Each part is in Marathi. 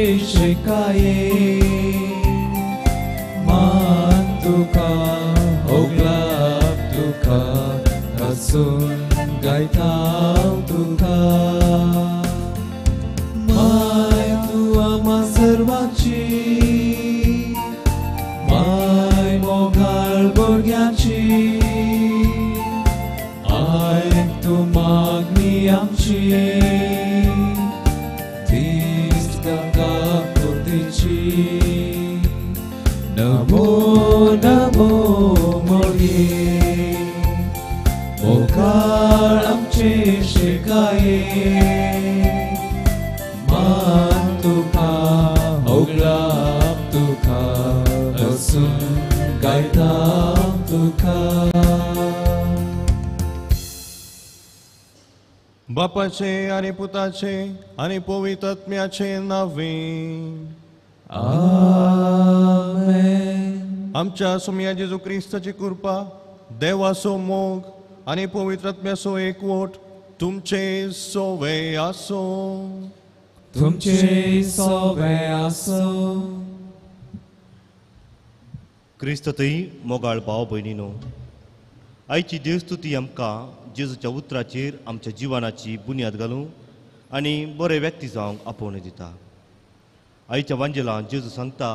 शिकाये मान तुका होगलाप तुका हसून गायताव तुका माय तू आम्हा सर्वांची माय मोगाळ भुरग्यांची आयक तू मागणी आमची नमो नमो मोगे मोगाळ आमचे शिकाये मान तुका होगलाप तुका हसून गायताव तुका बापाचे आणि पुताचे आणि पवित्र आत्म्याचे नावे आमेन. आमच्या सुम्या जेजू क्रिस्ताची कृपा देवाचो मोग आणि पवित्र आत्म्याचो एकवट तुमचे सोवे आसो तुमचे सोवे आसो. क्रिस्ततय मोगाळ भाव भयणीनो आयची देवस्तुती आमकां जेजूच्या उतराचेर आमच्या जिवनाची बुन्याद घालूंक आनी बरे व्यक्ती जावंक आपोवणी दिता. आयच्या वांजेलांत जेजू सांगता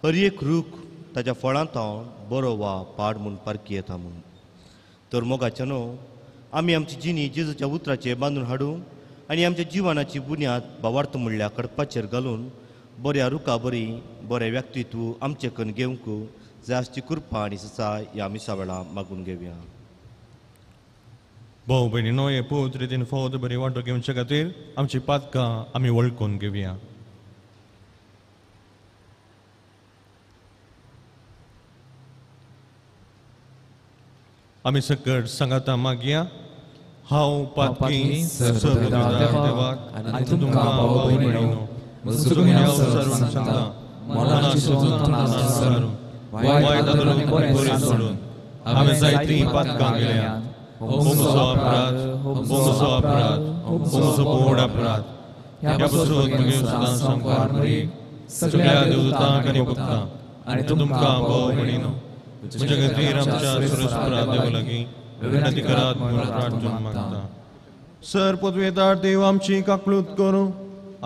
हर एक रूख ताच्या फळांत हांव बरो वा पाड म्हूण पारखी येता म्हूण. तर मोगाच्या न्हू आमी आमची जिणी जेजूच्या उतराचेर बांदून हाडूंक आनी आमच्या जिवनाची बुन्याद भावार्थ म्हणल्या कडपाचेर घालून बऱ्या रुखा बरी बरें व्यक्तित्व आमचे कन्न घेवंक जास्ती कृपा आनी ससाय ह्या मिसा वेळा मागून घेवया. भाऊ भयणीनो हे पवित्र रितीन फौज बरी वांटो घेवचे खातीर आमची पातकां आमी वळखून घेवया. आमी सकट सांगाता मागया हांव पातकी देवाक आनी तुमकां भाव भयणीनो मुसलून सर्वांक सांगता मनाची सोडून वायट आदरून बरें सोडून हांवें जायतीं पातकां केल्यात. होमसो अपराध होमसो बोड अपराध ह्या पासून तुमी सदां संपार मरी सगळ्या देवतांक आनी भक्तांक आनी तुमकां भाव भयणीनो तुमचे खातीर आमच्या सुरस्परा देवा लागीं विनंती करात म्हणून प्रार्थना मागता. सर पदवेदार देव आमची काकलूत करूं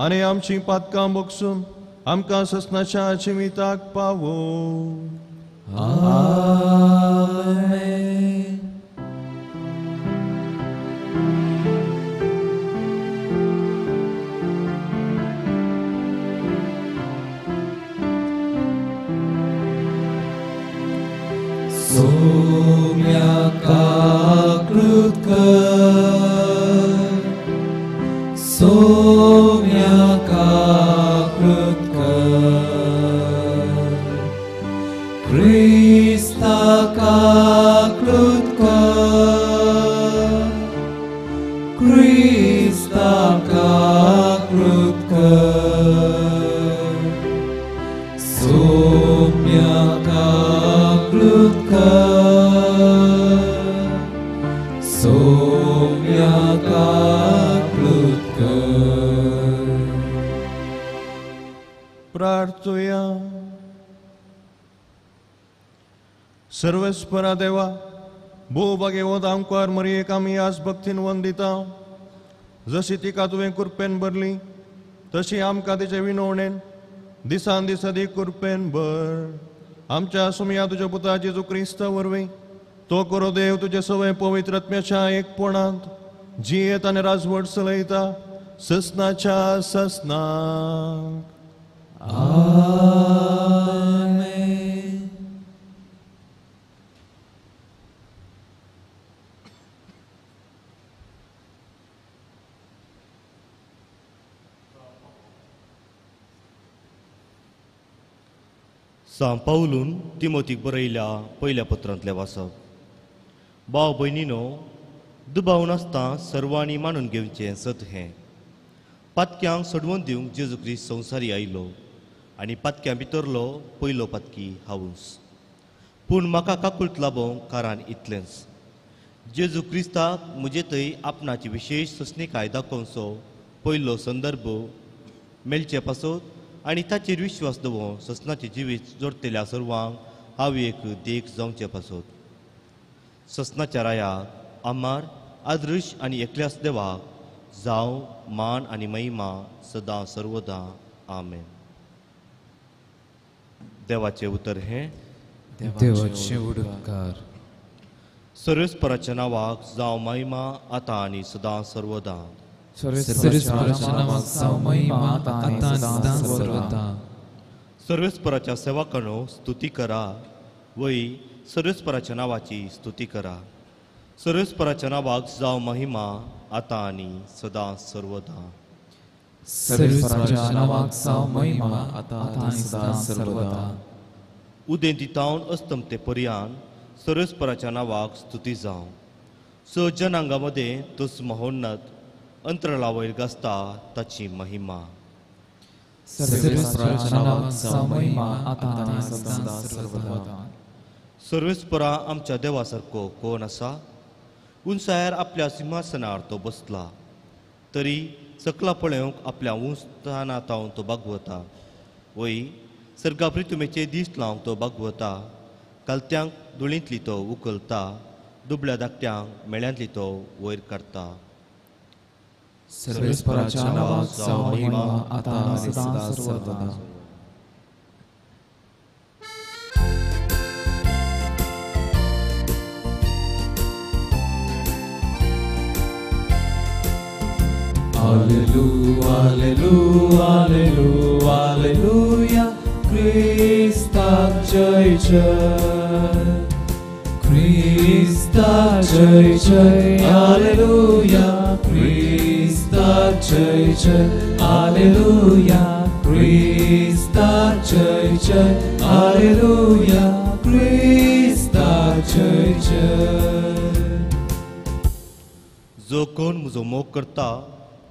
आनी आमची पातकां बगसून आमकां ससनाच्या जिविताक पावो. आमेन. सोम्या काकलूत कर सोम्या काकलूत कर क्रिस्ता काकलूत कर क्रिस्ता काकलूत कर सोम्या काकलूत सोम्या काकलूत कर. प्रार्थुया. सर्वेस्परा देवा भोवभाग्यवत आमकां मरयेक आमी आज भक्तीन वंदिता. जशी तिका तुवें कृपेन भरली तशी आमकां तिचे विनवणेन दिसान दीस अदीक कृपेन भर. आमच्या सुमया तुज्या पुता जेजू क्रिस्ता वरवीं तो करो देव तुजे सवय पवित्र आत्म्याच्या एकपणांत जियेत आनी राजवट चलयता ससनाच्या ससनाक. आमेन. सांत पावलून तिमोथीक बरयल्या पयल्या पत्रांतलें वाचप. भाव भयणीनो दुबाव नासता सर्वांनी मानून घेवचें सत हें. पातक्यांक सोडवून दिवंक जेजू क्रिस्त संवसारी आयलो आनी पातक्यां भितरलो पयलो पातकी हांवूच. पूण म्हाका काकुळट लाबोवंक कारण इतलेंच जेजू क्रिस्ताक म्हजे थंय आपणाची विशेश ससणीकाय दाखोवचो पयलो संदर्भ मेलचे पासत आनी ताचेर विश्वास दवरून ससनाचे जिवीत जोडलेल्या सर्वांक हांव एक देख जावचे पासत. ससनाच्या रायाक आमार आदर्श आनी एकल्यास देवाक जावं मान आनी महिमा सदां सर्वदा. आमेन. देवाचे उतर हे देवाचे उडकार. सर्वेस्पराच्या नावाक जावं महिमा आतां आनी सदां सर्वदा. सर्वेस्पराच्या नावाक जावं महिमा आतां आनी सदां सर्वदा. सर्वेस्पराच्या सेवकांनो स्तुती करा. वै सर्वेस्पराच्या नावाची स्तुती करा. सर्वेस्पराच्या नावाक जावं महिमा आतां आनी सदां सर्वदा. सर्वेस्पराच्या नावाक जावं महिमा आतां आनी सदां सर्वदा. उदें दितावन अस्तम ते पर्यान सर्वेस्पराच्या नावाक स्तुती जावं. स जनांगा मदें तुस महोन्नत अंतराळा वयर गाजता ताची महिमा. सर्वेस्पराच्या नावाक जावं महिमा आतां आनी सदां सर्वदा. सर्वेस्परा आमच्या देवा सारको कोण आसा? उंचायार आपल्या सिंहासनार तो बसला. तरी सकला पळोवंक आपल्या उंच स्थानांत तो भागवता. वै सर्गा पृथ्वीचे दीस लावंक तो भागवता. कालत्यांक धुळींतली तो उखलता. दुबळ्या धाकट्यांक मेळ्यांतली तो वयर काडटा. सर्वेस्पराच्या नावाक जावं महिमा आतां आनी सदां सर्वदा. Alleluia, alleluia, alleluia, alleluia. Christak jai jai. Christak jai jai. Alleluia. Christak jai jai. Alleluia. Christak jai jai. Alleluia. Christak jai jai. जो कोण म्हजो मोग करता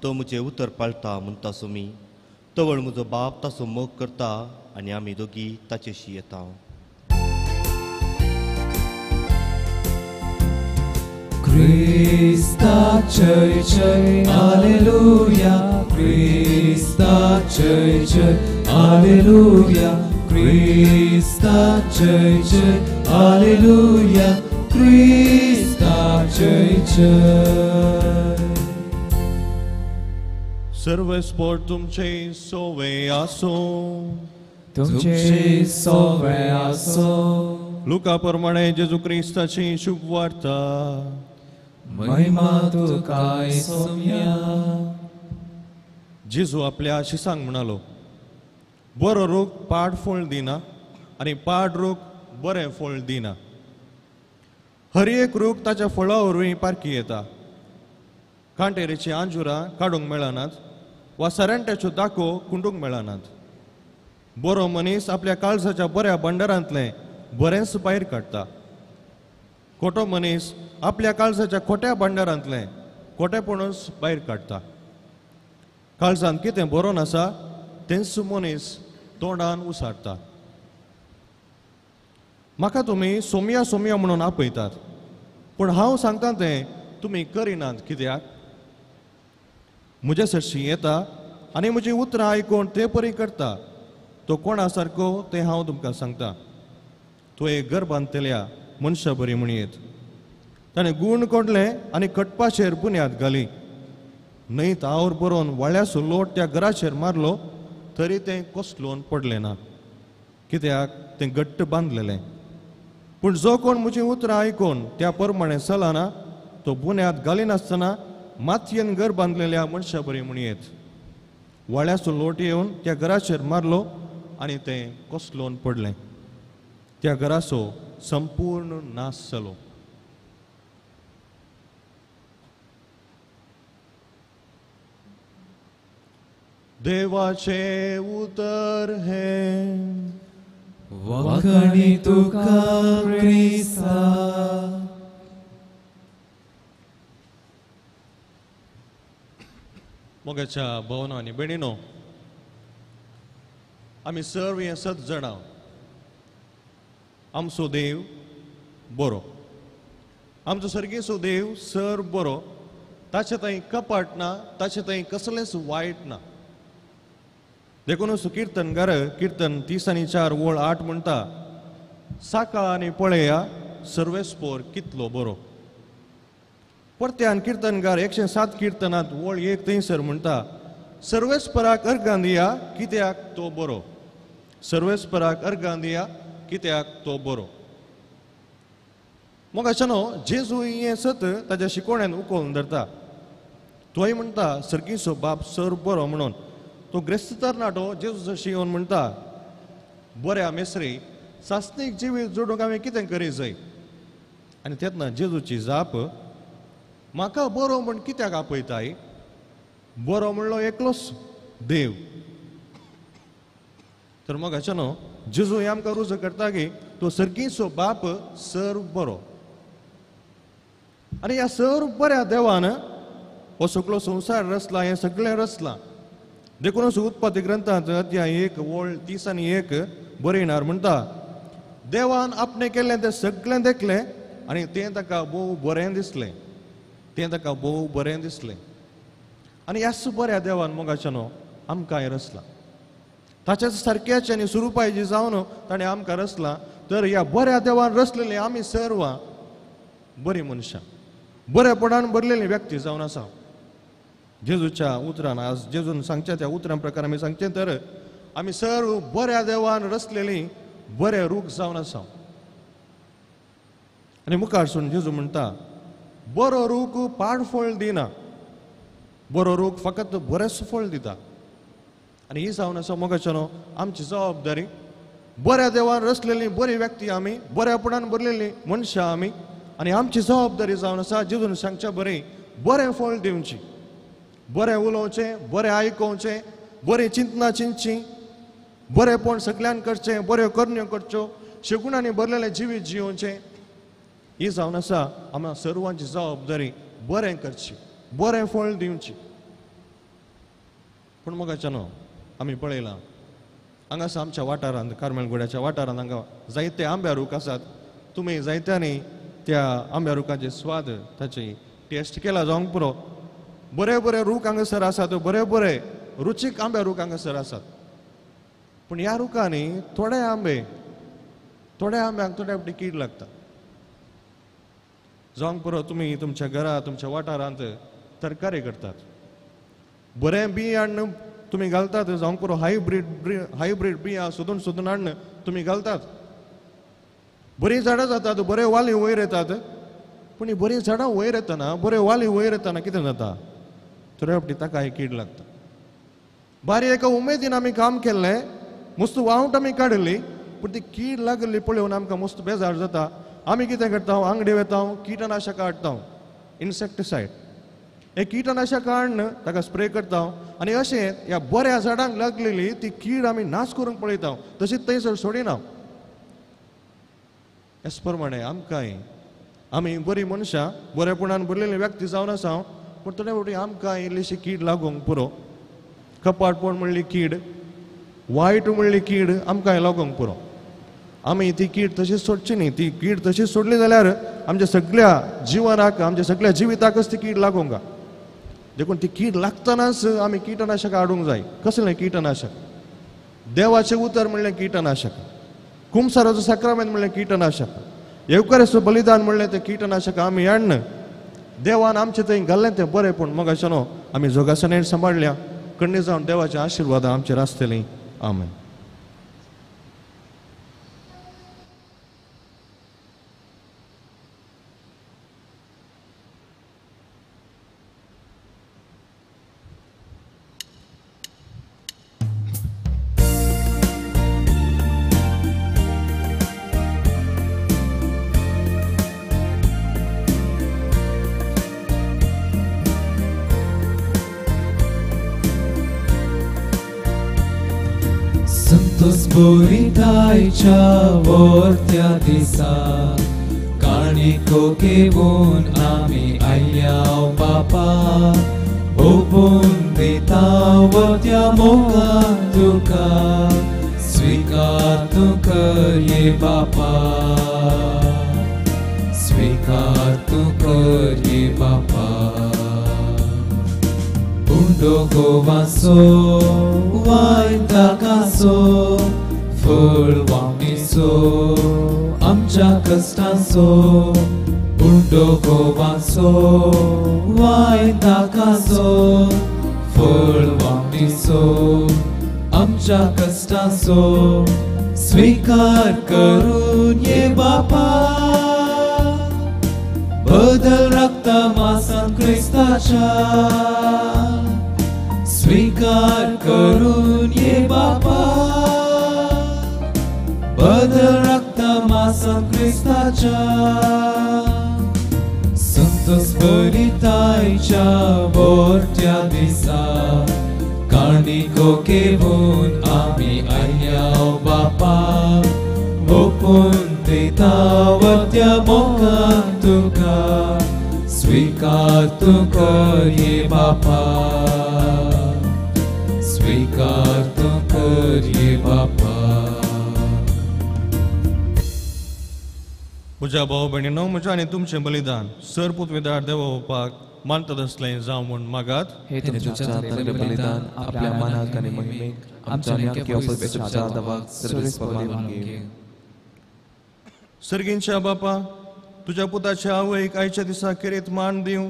तो म्हजें उतर पाळटा म्हणटा सुमी. तवळ म्हजो बाप ताचो मोग करता आनी आमी दोगी ताचेशी येता. Christak jai jai. Alleluia. Christak jai jai. Alleluia. Christak jai jai. Alleluia. Christak jai jai. सर्वेस्पर तुमचे सोवे आसो. तुमचे सोवे आसो. लुका प्रमाणे जेजू क्रिस्ताची शुभ वार्ता. महिमा तुका सोम्या. जेजू आपल्या शिसांक म्हणालो, बरो रोग पाड फळ दिना आनी पाड रोग बरें फळ दिना. हर एक रोग ताच्या फळा वरवीं पारखी येता. कांटेरीची आंजुरां काडूंक मेळनात वा सरांट्याच्यो दाखो कुंडूंक मेळनात. बरो मनीस आपल्या काळजाच्या बऱ्या भंडारांतलें बरेंच भायर काडटा. खोटो मनीस आपल्या काळजाच्या खोट्या भंडारांतलें खोटेपणूच भायर काडटा. काळजांत कितें बरोवन आसा तेंच मनीस तोंडान उसारता. म्हाका तुमी सोमया सोमया म्हणून आपयतात, पूण हांव सांगता तें तुमी करिनात. कित्याक? म्हजे सरशी येता आनी म्हजी उतरां आयकून ते परी करता तो कोणा सारको तें हांव तुमकां सांगता. तो एक घर बांदतल्या मनशा बरी म्हणयेत. ताणें गूण कोंडलें आनी कटपाचेर बुन्याद घाली. न्हंयत आवर बरोवन वाळ्याचो लोट त्या घराचेर मारलो तरी तें कोसलोवन पडलें ना, कित्याक तें घट्ट बांदलेलें. पूण जो कोण म्हजीं उतरां आयकून त्या प्रमाणें चलना तो बुन्याद घालिनासतना मातयेन घर बांदलेल्या मनशा बरी म्हणयेत. वाळ्याचो लोट येवन त्या घराचेर मारलो आनी तें कोसलोवन पडलें. त्या घराचो संपूर्ण नाश जालो. देवाचे उतर हे. वखणी तुका क्रिस्ता. मोगाच्या भावनो आनी भयणीनो, आमी सर्व हे 7 जाणां आमचो देव बरो. आमचो सर्गेचो देव सर बरो. ताचे थंय कपट ना, ताचे थंय कसलेंच वायट ना. देखून कीर्तनकार कीर्तन 30:4 ओळ 8 म्हणटा, साका आनी पळया सर्वेस्पोर कितलो बरो. परत्यान कीर्तनकार 107 कीर्तनात ओळ 1 थंयसर म्हणटा, सर्वेस्पराक अर्गां दिया कित्याक तो बरो. सर्वेस्पराक अर्गां दिया कित्याक तो बरो. मग अशानो जेजू हें सत ताच्या शिकोवण्यान उखोवन धरता. तोय म्हणटा सर्गीचो बाप सर बरो म्हणून. तो ग्रेस्त तरणाटो जेजू शिकोवन म्हणटा, बऱ्या मेसरी सासणीक जिवीत जोडूंक हांवें कितें करी जाय. आनी तेन्ना जेजूची जाप, म्हाका बरो म्हण कित्याक आपयताय. बरो म्हणलो एकलोच देव. तर मग अचानो जेजू हे आमकां रुजू करता की तो सर्गीचो बाप सर बरो. आनी ह्या सर बऱ्या देवान हो सगळो संवसार रचला, हें सगळें रचलां. देखूनच उत्पत्ती ग्रंथांत अध्याय 1 ओळ 30:1 बरयणार म्हणटा, देवान आपणें केल्लें तें सगळें देखलें आनी तें ताका भोव बरें दिसलें. तें ताका भोव बरें दिसलें. आनी ह्याच बऱ्या देवान मोगाच्यानो आमकां रचलां. ताच्याच सारक्याचें आनी स्वरुपाची जावन ताणें आमकां रचलां. तर ह्या बऱ्या देवान रचलेलीं आमी सर्वां बरीं मनशां, बरेपणान भरलेलीं व्यक्ती जावन आसा. जेजूच्या उतरान आज जेजून सांगच्या त्या उतरां प्रकार आमी सांगचें तर आमी सर्व बऱ्या देवान रचलेलीं बरें रूख जावन आसा. आनी मुखार सून जेजू म्हणटा, बरो रूख पाड फळ दिना, बरो रूख फकत बरेंच फळ दिता. आनी ही जावन आसा मोगाच्यानो आमची जबाबदारी. बऱ्या देवान रचलेलीं बरी व्यक्ती आमी, बऱ्यापणान भरलेलीं मनशां आमी. आनी आमची जबाबदारी जावन आसा जेजून सांगच्या बरें बरें फळ दिवचें, बरें उलोवचें, बरें आयकोवचें, बरें चिंतना चिंतची, बरेंपण सगळ्यान करचें, बऱ्यो करण्यो करच्यो, शेगुणांनी भरलेलें जिवीत जियोवचें. ही जावन आसा आम्हा सर्वांची जबाबदारी. बरें करची, बरें फळ दिवचें. पूण मोगाच्यानो आमी पळयलां हांगासर आमच्या वाठारांत कार्मेलगुड्याच्या वाठारांत हांगा जायते आंब्या रूख आसात. तुमी जायत्यांनी त्या आंब्या रुखाचे स्वाद ताची टेस्ट केला जावंक पुरो. बरे बरे रूख हांगासर आसात, बरे बरे रुचीक आंब्या रूख हांगासर आसात. पूण ह्या रुखांनी थोडे आंब्याक थोड्या फावटी कीड लागता. जावंक पुरो तुमी तुमच्या घरा तुमच्या वाठारांत तरकारी करतात, बरें बियाण तुमी घालतात. जावंक पुरो हायब्रीड बियां सोदून सोदून हाडून तुमी घालतात. बरीं झाडां जातात, बरे वाली वयर येतात. पूण ही बरीं झाडां वयर येतना, बरे वाली वयर येतना कितें जाता, थोड्या फावटी ताका ही कीड लागता. बारी एका उमेदीन आमी काम केल्लें, मस्त वावट आमी काडली, पूण ती कीड लागली पळोवन आमकां मस्त बेजार जाता. आमी कितें करता, आंगडी वता, किटनाशकां हाडटा, इन्सेक्टिसायड. हे किटनाशकां हाडून ताका स्प्रे करता. आनी अशें ह्या बऱ्या झाडांक लागलेली ती कीड आमी नाश करूंक पळयता, तशीच थंयसर सोडिना. हेच प्रमाणे आमकांय आमी बरीं मनशां, बरेपणान भरलेलीं व्यक्ती जावन आसा. पूण थोड्या फावटी आमकां इल्लीशी कीड लागूंक पुरो. कपाटपण म्हणली कीड, वायट म्हणली कीड आमकांय लागूंक पुरो. आमी ती कीड तशीच सोडची न्ही. ती कीड तशीच सोडली जाल्यार आमच्या सगळ्या जिवनाक, आमच्या सगळ्या जिविताकच ती कीड लागूंक. देखून ती कीड लागतनाच आमी किटनाशकां हाडूंक जाय. कसलें किटनाशक? देवाचें उतर म्हणलें किटनाशक, कुंभसाराचो साक्रामेंत म्हणलें किटनाशक, येवकारेचो बलिदान म्हणलें तें किटनाशक आमी हाडून देवान आमचे थंय घाल्लें तें बरें. पूण मोगाच्यानो आमी जोगासनेन सांबाळल्या, कण्णी जावन देवाचें आशिर्वाद आमचेर आसतलीं. आमेन. Sporidajcia wortia disa Karniko kevun ami ayau papa Opun dita wortia moka duka Svikatu karye papa Svikatu karye papa Undo go vaso Vaita दुखांचो फळ वावणीचो आमच्या कश्टांचो उंडो गोवांचो वायट नाकाचो फळ वावणीचो आमच्या कश्टांचो स्वीकार करून ये बापा बदल रक्त मासान क्रिस्ताच्या स्वीकार करून ये बापा बदल रक्त मासान क्रिस्ताच्या संतोष बरितायच्या बोरट्या दिसा काणिको केवून आमी आयल्या बापा ओपून दिता वत्या मोगान तुका स्वीकार तू कर ये बापा स्वीकार तू कर ये बापा. म्हज्या भाव भयणीनो म्हजें आनी तुमचें बलिदान सरपूत विदार देवा होवपाक मानता तसलें जावं म्हूण मागात. हे तुमच्या जातलें बलिदान आपल्या मनाक आनी महिमेक आमच्या नेमक्या पवित्र देवाक सर्वेस्परी मानगे. सर्गींच्या बापा तुझ्या पुताच्या आवयक आयच्या दिसा खेरीत मान दिवं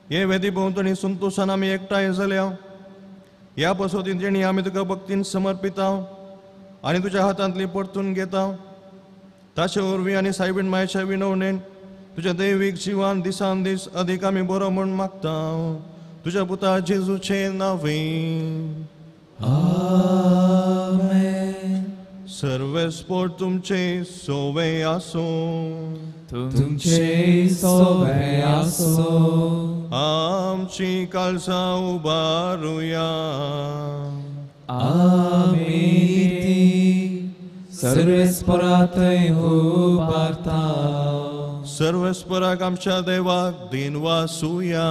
हे वेदी भोंवतणी संतोशान आमी एकठांय जाल्या. ह्या पसोतीन जेणी आमी तुका भक्तीन समर्पिता आनी तुज्या हातांतली परतून घेता. ताचे वरवीं आनी सायबीण मायेच्या विनवणेन तुज्या दैवीक जिवान दिसान दीस अदीक आमी बरो म्हूण मागता तुज्या पुता जेजूचे नांवें. आमेन. सर्वेस्पोट तुमचे सोवे आसो तुमचे सोबे आसो आमची काळजा उबारुया. आमी सर्वेस्परातय उबारता सर्वेस्पराक आमच्या देवाक दिन वासुया.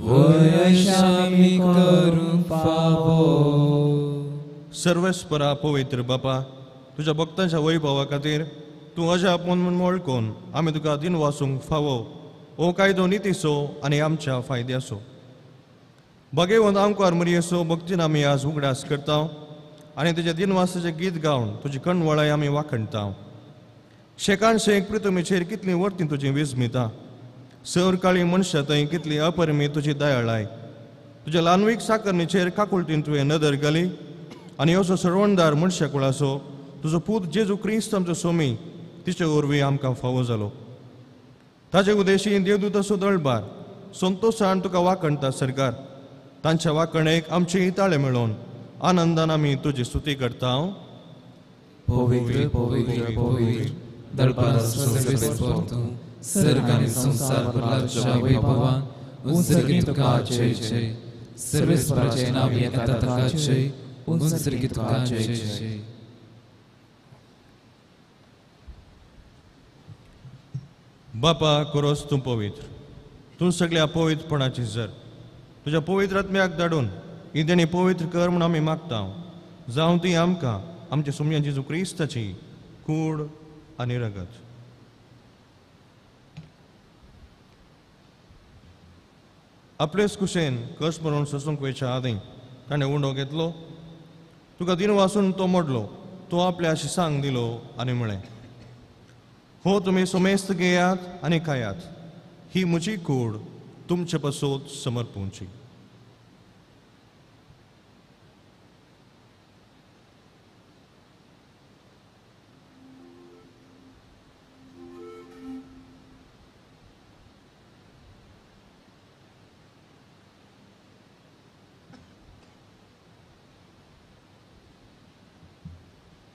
वयशामी करूंक फावो. सर्वेस्परा पवित्र बापा तुझ्या भक्तांच्या वैभवा खातीर तूं अजाप म्हणून वळखून आमी तुका दिन वासूंक फावो ओ कायदो नितीसो आनी आमच्या फायद्याचो. भगेवंत आमकां मरयेसो भक्तीन आमी आज उगडास करता आनी तुज्या दिनवासाचें गीत गावन तुजी कणवळाय आमी वाखणटा. शेकाण शेक प्रितमेचेर कितली वर्ती तुजी विस्मिता सर काळी मनशां थंय कितली अपरिमी तुजी दयाळाय. तुज्या ल्हानवीक साकरणेचेर काकुळटीन तुवें नदर घाली आनी असो सर्वणदार मनशा कुळाचो तुजो पूत जेजू क्रिस्त आमचो सोमी तिचे वरवीं आमकां फावो जालो. ताचे उदेशी देवदूताचो दळबार संतोशान तुका वाखणटा सरकार. तांच्या वाखणेक आमची इताळे मेळोवन आनंदान आमी तुजी स्तुती करता. पवित्र पवित्र पवित्र दरबार सर्वेस्परतू सर्ग आनी संसार भरलाच्या वैभवान उंचरगी तुका जय जय. सर्वेस्पराचें नांव येता ताका जय उंचरगी तुका जय जय. बापा कोरोस तूं पवित्र तूं सगळ्या पवित्रपणाची जर तुज्या पवित्र आत्म्याक धाडून ही देणी पवित्र कर म्हूण आमी मागता. जावं ती आमकां आमच्या सोम्या जेजू क्रिस्ताची कूड आनी रगत. आपलेच कुशेन कस म्हणून ससूंक वयच्या आदीं ताणें उंडो घेतलो तुका दिन वासून तो मोडलो तो आपल्या शिसांक दिलो आनी म्हळें हो तुमी सोमेस्त घेयात आनी खायात ही म्हजी कूड तुमचे पसोत समर्पूंची.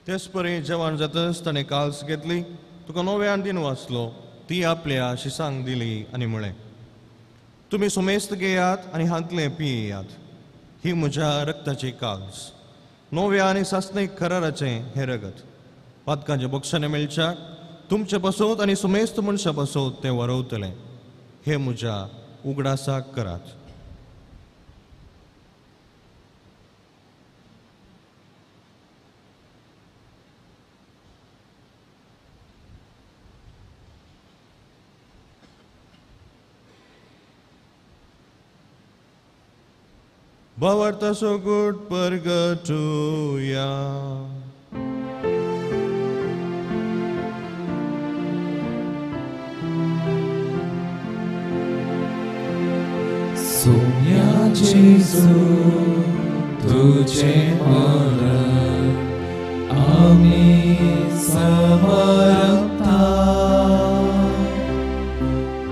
तेच परी जेवण जातच ताणें काल्स घेतली तुका नव्यान दिन वाचलो ती आपल्या शिसांक दिली आनी म्हळें तुमी सुमेस्त घेयात आनी हातलें पियेयात ही म्हज्या रक्ताची काल्स नव्या आनी सासणीक कराराचें हें रगत. पातकांचे बक्षाने मेळच्याक तुमचे बसोत आनी सुमेस्त मनशा बसोत तें वरवतलें हे म्हज्या उगडासाक करात. Bavarta so good purgatoria. Sumia Jesu, Tuझे मरण आम्ही समर्था,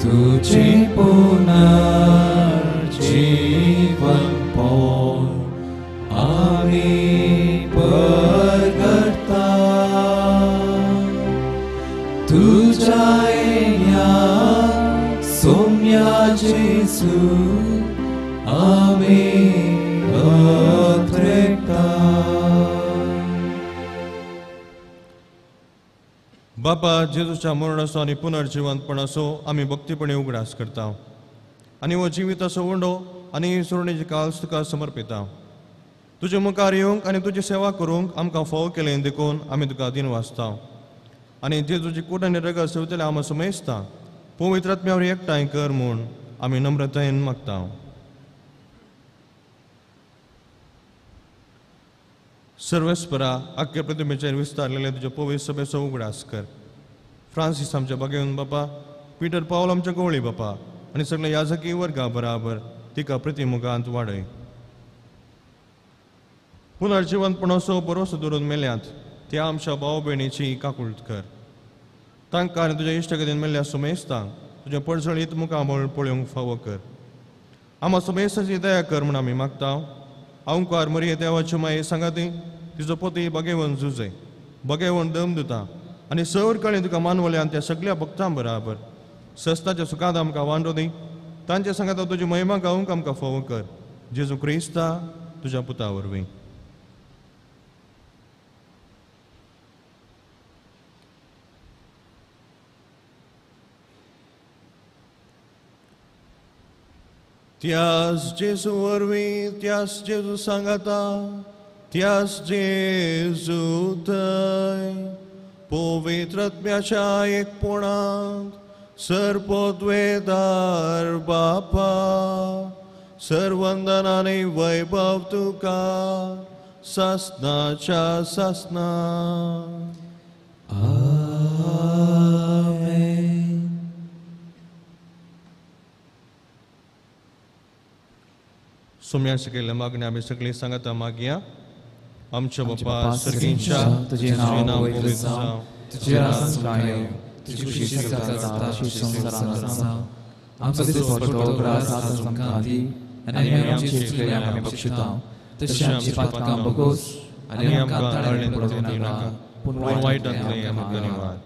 तुझे पुनर्जीवन पाऊन आम्ही प्रगटता, तुझ्या येण्यात सौम्या जेसू आम्ही अत्रेकता. बापा जेजूच्या मरणाचो आनी पुनर्जिवंतपणाचो आमी भक्तीपणे उगडास करता आनी हो जिविताचो उंडो आनी सोडणेची काळज तुका समर्पिता. तुजे मुखार येवंक आनी तुजी सेवा करूंक आमकां फाव केलें देखून आमी तुका दिन वाचता आनी जेजूची कुटांनी रगत सेवतले आमी सुमेजता. पवित्र आत्म्यावर एकठांय कर म्हूण आमी नम्रतायेन मागता. सर्वेस्परा आख्खे प्रतिमेचेर विस्तारलेले तुजे पवित्र सभेचो उगडास कर. फ्रांसीस आमच्या बागेवन बापा, पीटर पावल आमच्या गवळी बापा आनी सगळे याजकी वर्गा बराबर तिका प्रतिमुखांत वाडय. पुनर्जिवंतपणाचो बरोसो दवरून मेल्यांत त्या आमच्या भाव भयणीची काकुळट कर. तांकां आनी तुज्या इश्टगतीन मेल्ल्या सुमेस्तां तुज्या पडसळीत मुखामळ पळोवंक फावो कर. आम्हा सुमेस्ताची दया कर म्हूण आमी मागता. ओंकार मरिये देवाची माये सांगाती, तिजो पती बगेवन झुजे, बगेवन दम दिता आनी सर कळ्ळें तुका मानवल्यान त्या सगळ्या भक्तां बराबर सस्ताच्या सुखांत आमकां वांडो दी. तांचे सांगाता तुजी महिमा गावूंक आमकां फावो कर. जेजू क्रिस्ता तुज्या पुता वरवीं. त्यास जेजू वरवीं, त्यास जेजू सांगाता, त्यास जेजू थंय पवित्र आत्म्याच्या एकपणांत सर्पोद्वेदार बापा सर्वंदनाने वैभव तुका सासनाच्या सासना. सुम्या शिकयल्ल्या मागण्या आमी सगळीं सांगाता मागया. आमच्या बापा सर्गींच्या तुझे नाव पवित्र जावं, तुझे राज्य येवं, तुझी खुशी सगळ्या जाता संसारांत जावं. आमचो दिसपट्टो ग्रास आसा आमकां दी आनी आमची चुकलेल्या आमी बक्षिता, तशी आमची पातकां बगोस आनी आमकां ताळ्यान पडोवंक नाका, पूण वायटांतले आमकां निवार.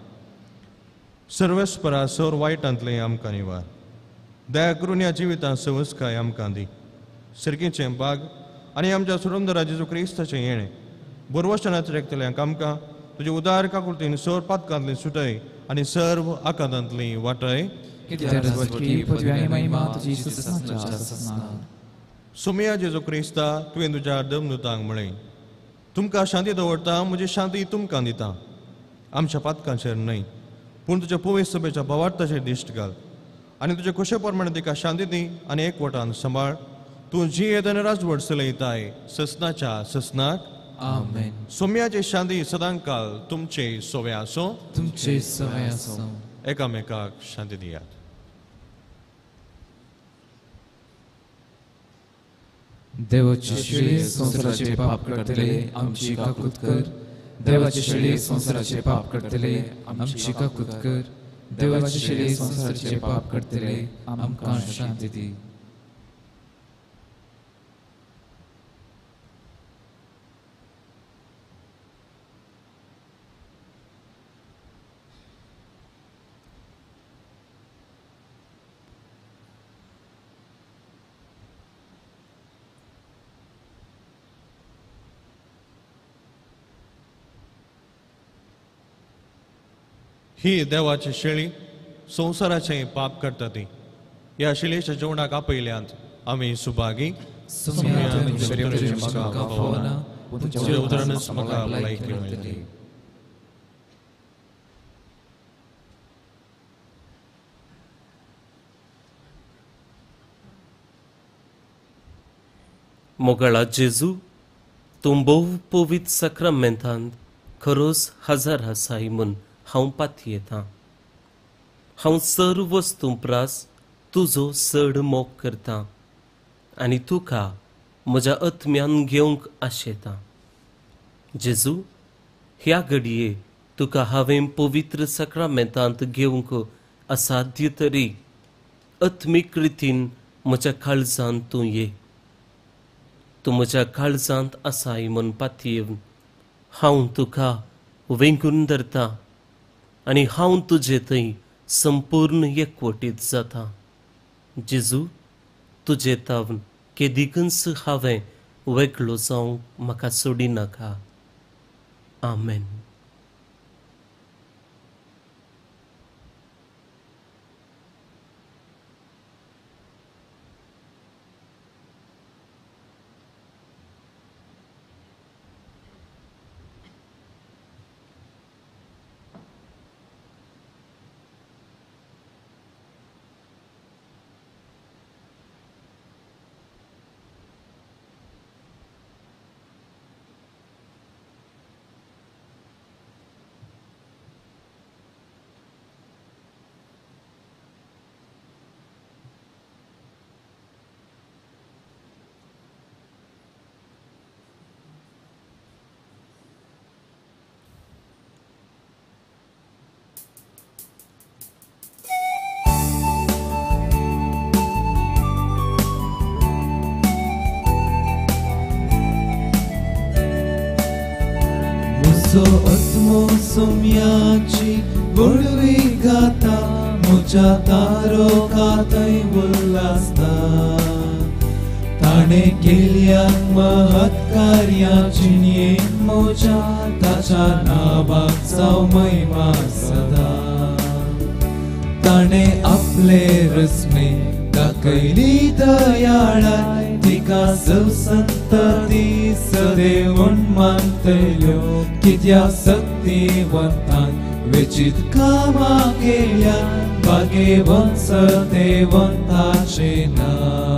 सर्वेस्परा सर वायटांतले आमकां निवार. दया करून ह्या जिवितांत सवस्काय आमकां दी. सर्गीचें बाग आनी आमच्या सुरंदरा जेजू क्रिस्ताचें येणें बरवशनांत रेखतल्यांक आमकां तुजे उदार काकुळटीन सर पातकांतली सुटय आनी सर्व आकांतांतली वाटय. सुमया जेजू क्रिस्ता तुवें तुज्या दमदुतांक म्हळें, तुमकां शांती दवरता, म्हजी शांती तुमकां दिता. आमच्या पातकांचेर न्हय पूण तुज्या पवित्र सभेच्या भावार्थाचेर दिश्ट घाल आनी तुजे कुशे प्रमाणे तिका शांती दी आनी एकवटान सांबाळ. तूं जी येदन राजवट चलयताय ससनाच्या ससनाक. आमेन. सोम्याची शांती सदां काल तुमचे सोवे आसो. तुमचे सवय आसो. एकामेकाक शांती दियात. देवाची शिळे संसाराचे पाप करतले आमची काकुत कर. देवाची शिळे संसाराचे पाप करतले आमची काकुत कर. देवाची शिळे संसाराचे पाप करतले आमकां शांती दी. ही देवाची शेळी संसाराचे पाप करता ती. ह्या शिळेच्या जेवणाक आपयल्यांत आमी सुभागी. तुजे उदरानच म्हाका भलायकी मेळटली. मोगाळा जेजू तूं भोव पवित्र सक्रमेंतांत खरोच हजर आसाय म्हूण हांव पातयेतां. हांव सर्व वस्तू प्रास तुजो चड मोग करतां आनी तुका म्हज्या आत्म्यान घेवंक आशेतां. जेजू, ह्या घडये तुका हांवें पवित्र सक्रमेंतांत घेवंक असाध्य तरी आत्मीक रितीन म्हज्या काळजांत तूं ये. तूं म्हज्या काळजांत आसाय म्हूण पातयेवन हांव तुका वेंगून धरतां आनी हांव तुजे थंय संपूर्ण एकवटीत जातां. जेजू, तुजे तावन केदिकच हांवें वेगळो जावंक म्हाका सोडिनाका. आमेन. Muso atmo somyachi bodvi gata mucha taro katai ullasta ताणे केल्यान महत् कार्याची नेम मोच्या ताच्या नावाक जाव महिमा सदा. ताणे आपले रस्मे दाखयली दयाळाय तिका संतती सदैवन मानतल्यो कित्याक शक्तिवंतान वेचित कामां केल्या भाग्यवान सदैवंताचे नाव.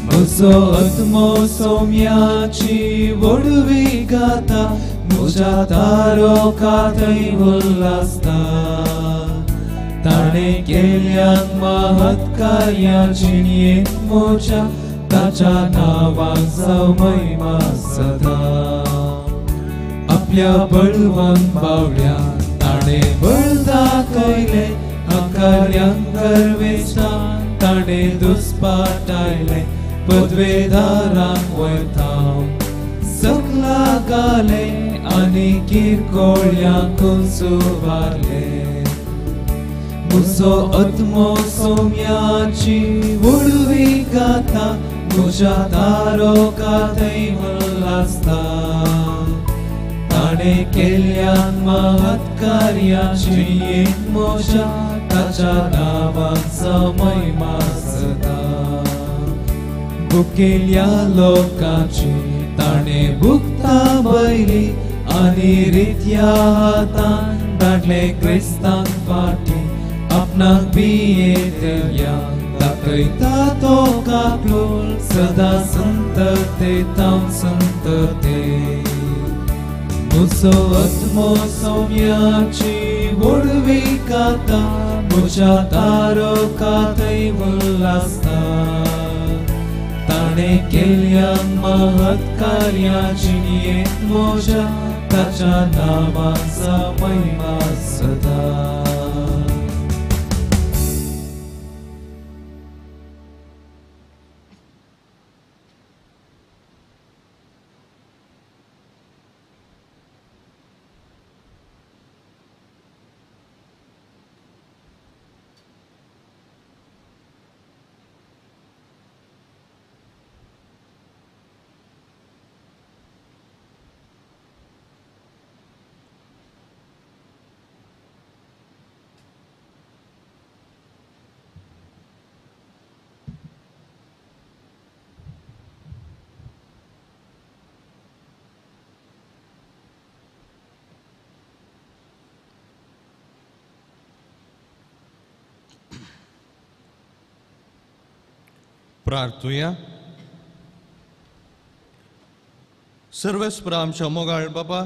म्हजो आत्मो सोम्याची वडवी गाता म्हज्या तारोकांतय उल्हासता. ताणे केल्यान महत् कार्याची नेम मोच्या ताच्या नावाक जाव महिमा सदा. आपल्या बळवान बावड्या ताणे बळ दाखयले आकार्यांक गर्वेशान ताणे दुस्पाटायले पदवेदारांक वयतां सकला गाले आनी किरकोळ्यांक सुवारले. म्हजो आत्मो सोम्याची वडवी गाता म्हज्या तारोकांतय उल्हासता. ताणे केल्यान महत् कार्याची नेम मोच्या ताच्या नावाक जाव महिमा सदा. भुकेल्या लोकांची ताणे भुकता बयली आनी रित्या हातान धाडले क्रिस्तांक फाटी. आपणाक बियेतल्या दाखयता तो काकलोल सदा संततेतां संतते. म्हजो आत्मो सोम्याची वडवी गाता म्हज्या तारोकांतय उल्हासता. ताणे केल्यान महत् कार्याची नेम मोच्या ताच्या नावाक जाव महिमा सदा. प्रार्थुया. सर्वेस्परा आमच्या मोगाळ बापा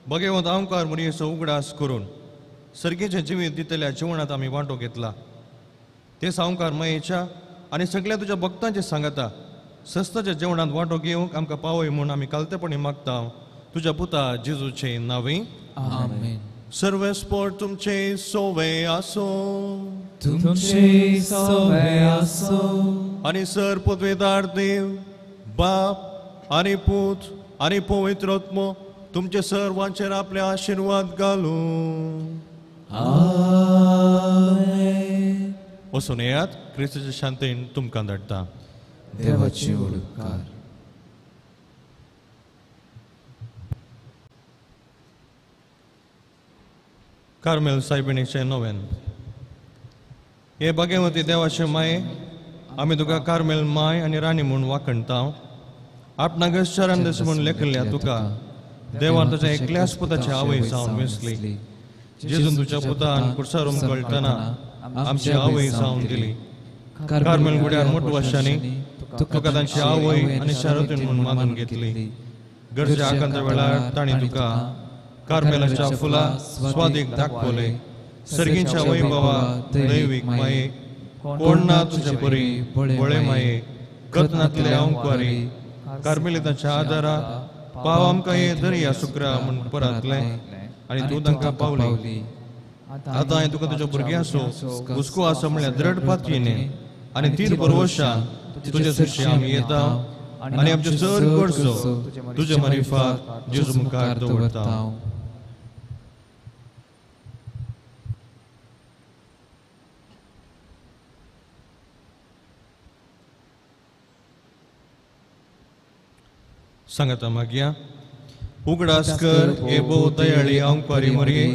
भगवंत आमकां मुरयेचो उगडास करून सर्गेचें जिवीत दितल्या जिवनात आमी वांटो घेतला ते संवकार मयेच्या आनी सगळ्या तुज्या भक्तांचे सांगता सस्ताच्या जेवणात वांटो घेवंक आमकां पावय म्हूण आमी कालतेपणी मागता तुज्या पुता जेजूचे नांवे आमेन. सर्वेस्पर तुमचे सोवे आसो तुमचे सोवे आसो आनी सर पदवेदार देव बाप आनी पूत आनी पवित्रोत्म तुमचे सर्वांचेर आपले आशीर्वाद घालूं. आमेन. वचून येयात क्रिस्ताच्या शांतेन तुमकां धाडटा. देवाचे उपकार. कार्मेल सायबिणीचे नोवेन. हे भगवंती देवाचे माये आमी तुका कार्मेल माय आनी राणी म्हूण वाखणटा. आपणागस चरण दस म्हूण लेखिल्ल्या तुका देवान तुज्या एकल्याच पुताची आवय जावन वेंचली. जेजून तुज्या पुतान कुर्सारून कळटना आमची आवय जावन दिली. कार्मेल गुड्यार मोठ वर्षांनी तुका तांची आवय आनी शारतीन म्हूण मागून घेतली. गरजे आकांत वेळार ताणी तुका कार्मेलाच्या फुला स्वादीक दाखवले. सर्गींच्या वैभवा दैवीक माये कोण ना तुझे परी बळे माये कथनातले अंकवारी कार्मेलिताच्या आदारा पाव आमकां ये दर्या सुकरा म्हूण परातले आनी तूं तांकां पावली. आतां हांवें तुका तुज्या भुरग्यांचो हुस्को आसा म्हळ्यार दृढ पातयेने आनी तीन परवशान तुजे सुशी आमी येता आनी आमचे चड कडचो तुजे मारिफात जेजू मुखार दवरता. सांगता मागया उगडास कर हे भोव दयाळी अंकवारी मरये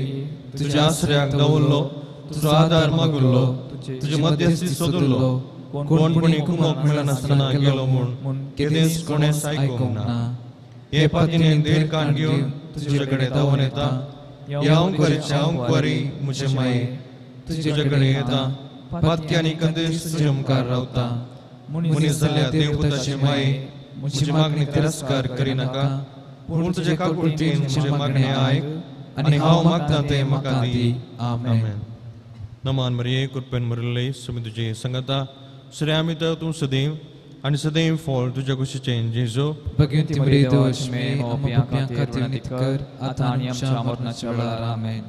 तुज्या आसऱ्याक दवरलो तुजो आदार मागुल्लो तुजे मध्यस्थी सोदुल्लो कोणपणी कुमोक मेळनासतना गेलो म्हूण केदेंच कोणेंच आयकूंक ना. हे पातीन देर कान घेवन तुजे कडेन धांवून येता. ह्या अंकवारीच्या अंकवारी म्हजे माये तुजे कडेन येता. पातकी आनी कंदेश तुजे मुखार रावता. मनीस जाल्ल्या देवपुताचे माये म्हजी मागणी तिरस्कार करिनाका पूण तुजे काकुळटीन म्हजे मागणे आयक आनी हांव मागता तें म्हाका दी. आमेन. नमान मरिये कृपेन मरिल्ले सुमी तुजे संगता श्रेयामी तर तूं सदैव आनी सदैव फळ तुज्या कुशीचें जेजू. भगवंती मरी दोष मे आमच्या खातीर विनंती कर आतां आनी आमच्या मरणाच्या वेळार. आमेन.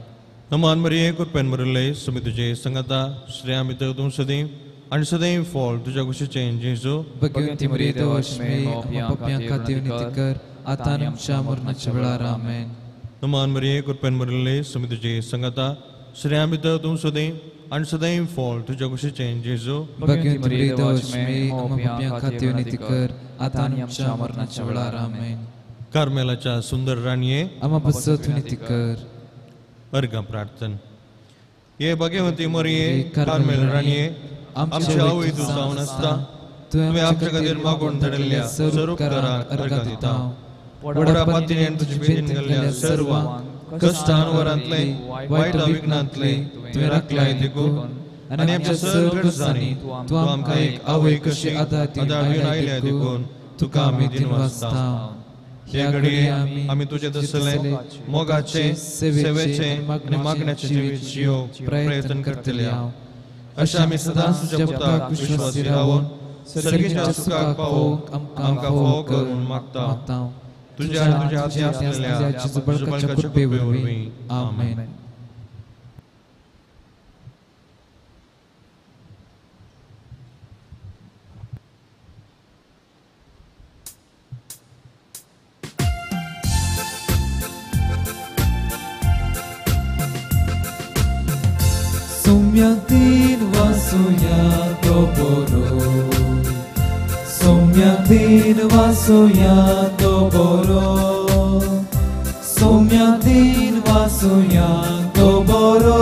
नमान मरिये कृपेन मरिल्ले सुमी तुजे संगता श्रेयामी तर तूं सदैव आनी सदैव फळ तुज्या कुशीचें जेजू. भगवंती मरी दोष मे आमच्या खातीर विनंती कर आतां आनी आमच्या मरणाच्या वेळार. आमेन. नमान मरिये कृपेन मरिल्ले सुमी तुजे संगता श्रेयामी तर तूं सदैव आनी सदैव फळ तुज्या कुशीचें जेजू. भगवंती मरी दोष मे आमच्या खातीर विनंती कर आतां आनी आमच्या मरणाच्या वेळार. आमेन. कार्मेलाच्या सुंदर राणये आम्हा बसत विनंती कर. अर्घ प्रार्थन. हे भगवंती मरिये कार्मेल राणये आमच्या आवय तूं जावन आसता. तुवें आमच्या खातीर मागून धाडिल्ल्या सर्व उपकाराक अर्घ दिता. व्हडा पातयेन तुजे बेदीन घाल्ल्या सर्व कश्टान वरांतले वायट विघ्नांतले तुवें राखलाय देखून आनी आमच्या सर्व गरजांनी तूं आमकां एक आवय कशी आदार दिवन आयल्या देखून तुका आमी दिनवासता. हे घडये आमी तुजे दसले मोगाचे सेवेचे आनी मागण्याचे जिवीत जियोवंक प्रयत्न करतले. अशें आमी सदांच तुज्या पुताक विश्वासी रावून सर्गीच्या सुखाक पावोवंक आमकां फोव करून मागता. तुज्या आनी तुज्या हाती आसलेल्या जुबलकाच्या कृपे वरवीं. आमेन. Somyatin vasuya doboro, Somyatin vasuya doboro, Somyatin vasuya doboro,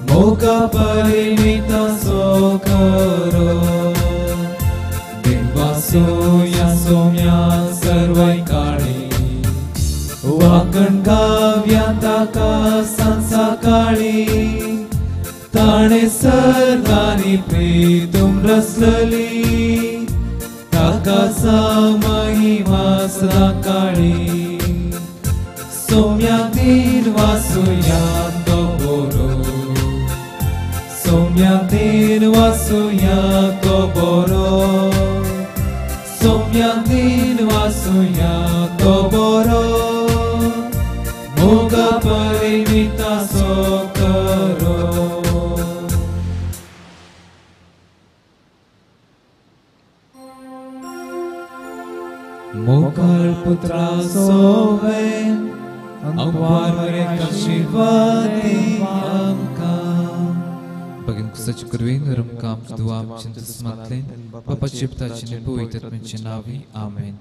Moga parimita sokaro, Din vasuya somya sarvai kali. Wakan गाव्या ताका सांसा काळी ताणे सर्गानी प्रीतुम रसलली ताका सा महिमा काळी सौम्या दिन वासुया तो बरो सौम्या दिन वासुया तो बरो सौम्या दिन वासुया तो बरो मोगा परिमिता सो करो मोकळ पुत्रा सोवे अंकवार मरे कशिवाती आमकां बगेन कुसाची करवेन रमकाम दुआम चिंतस मातलेन पप्पा चिपताची ने पवित्र आत्म्याचे नावी आमेन